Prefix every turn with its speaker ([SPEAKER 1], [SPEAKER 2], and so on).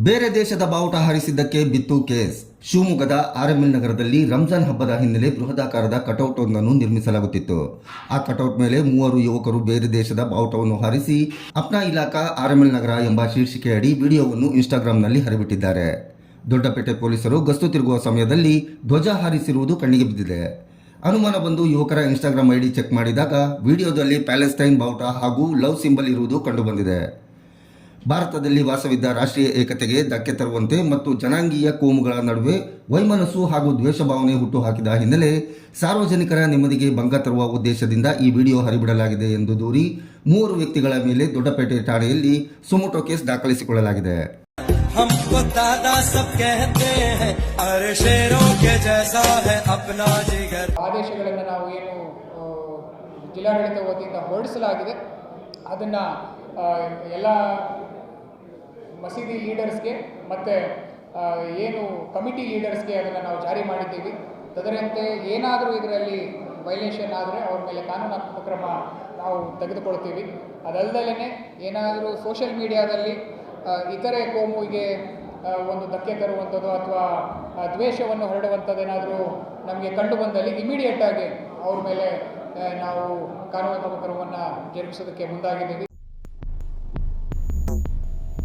[SPEAKER 1] ಬೇರೆ ದೇಶದ ಬಾವುಟ ಹಾರಿಸಿದ್ದಕ್ಕೆ ಬಿತ್ತು ಕೇಸ್. ಶಿವಮೊಗ್ಗದ ಆರ್ಎಂಎಲ್ ನಗರದಲ್ಲಿ ರಂಜಾನ್ ಹಬ್ಬದ ಹಿನ್ನೆಲೆ ಬೃಹದಾಕಾರದ ಕಟೌಟ್ ಒಂದನ್ನು ನಿರ್ಮಿಸಲಾಗುತ್ತಿತ್ತು. ಆ ಕಟೌಟ್ ಮೇಲೆ 3 ಯುವಕರು ಬೇರೆ ದೇಶದ ಬಾವುಟವನ್ನು ಹಾರಿಸಿ ಅಪ್ನಾ ಇಲಾಖಾ ಆರ್ಎಂಎಲ್ ನಗರ ಎಂಬ ಶೀರ್ಷಿಕೆಯಡಿ ವಿಡಿಯೋವನ್ನು ಇನ್ಸ್ಟಾಗ್ರಾಂನಲ್ಲಿ ಹರಿಬಿಟ್ಟಿದ್ದಾರೆ. ದೊಡ್ಡಪೇಟೆ ಪೊಲೀಸರು ಗಸ್ತು ತಿರುಗುವ ಸಮಯದಲ್ಲಿ ಧ್ವಜ ಹಾರಿಸಿರುವುದು ಕಣ್ಣಿಗೆ ಬಿದ್ದಿದೆ. ಅನುಮಾನ ಬಂದು ಯುವಕರ ಇನ್ಸ್ಟಾಗ್ರಾಂ ಐಡಿ ಚೆಕ್ ಮಾಡಿದಾಗ ವಿಡಿಯೋದಲ್ಲಿ ಪ್ಯಾಲೆಸ್ತೈನ್ ಬಾವುಟ ಹಾಗೂ ಲವ್ ಸಿಂಬಲ್ ಇರುವುದು ಕಂಡುಬಂದಿದೆ. ಭಾರತದಲ್ಲಿ ವಾಸವಿದ್ದ ರಾಷ್ಟ್ರೀಯ ಏಕತೆಗೆ ಧಕ್ಕೆ ತರುವಂತೆ ಮತ್ತು ಜನಾಂಗೀಯ ಕೋಮುಗಳ ನಡುವೆ ವೈಮನಸ್ಸು ಹಾಗೂ ದ್ವೇಷ ಭಾವನೆ ಹುಟ್ಟುಹಾಕಿದ ಹಿನ್ನೆಲೆ ಸಾರ್ವಜನಿಕರ ನೆಮ್ಮದಿಗೆ ಭಂಗ ತರುವ ಉದ್ದೇಶದಿಂದ ಈ ವಿಡಿಯೋ ಹರಿಬಿಡಲಾಗಿದೆ ಎಂದು ದೂರಿ 3 ವ್ಯಕ್ತಿಗಳ ಮೇಲೆ ದೊಡ್ಡಪೇಟೆ ಠಾಣೆಯಲ್ಲಿ ಸುಮೋಟೋ ಕೇಸ್ ದಾಖಲಿಸಿಕೊಳ್ಳಲಾಗಿದೆ.
[SPEAKER 2] ಆದೇಶಗಳನ್ನು ನಾವು ಏನು ಜಿಲ್ಲಾಡಳಿತ ವತಿಯಿಂದ ಹೊರಡಿಸಲಾಗಿದೆ ಅದನ್ನು ಎಲ್ಲ ಮಸೀದಿ ಲೀಡರ್ಸ್ಗೆ ಮತ್ತು ಏನು ಕಮಿಟಿ ಲೀಡರ್ಸ್ಗೆ ಅದನ್ನು ನಾವು ಜಾರಿ ಮಾಡಿದ್ದೀವಿ. ಅದರಂತೆ ಏನಾದರೂ ಇದರಲ್ಲಿ ವೈಲೇಷನ್ ಆದರೆ ಅವ್ರ ಮೇಲೆ ಕಾನೂನಾತ್ಮಕ ಕ್ರಮ ನಾವು ತೆಗೆದುಕೊಳ್ತೀವಿ. ಅದಲ್ಲದೇ ಏನಾದರೂ ಸೋಷಿಯಲ್ ಮೀಡಿಯಾದಲ್ಲಿ ಇತರೆ ಕೋಮುವಿಗೆ ಒಂದು ಧಕ್ಕೆ ತರುವಂಥದ್ದು ಅಥವಾ ದ್ವೇಷವನ್ನು ಹರಡುವಂಥದ್ದು ಏನಾದರೂ ನಮಗೆ ಕಂಡು ಬಂದಲ್ಲಿ ಇಮಿಡಿಯೇಟಾಗಿ ಅವ್ರ ಮೇಲೆ ನಾವು ಕಾನೂನಾತ್ಮಕ ಕ್ರಮವನ್ನು ಜರುಗಿಸೋದಕ್ಕೆ ಮುಂದಾಗಿದ್ದೀವಿ.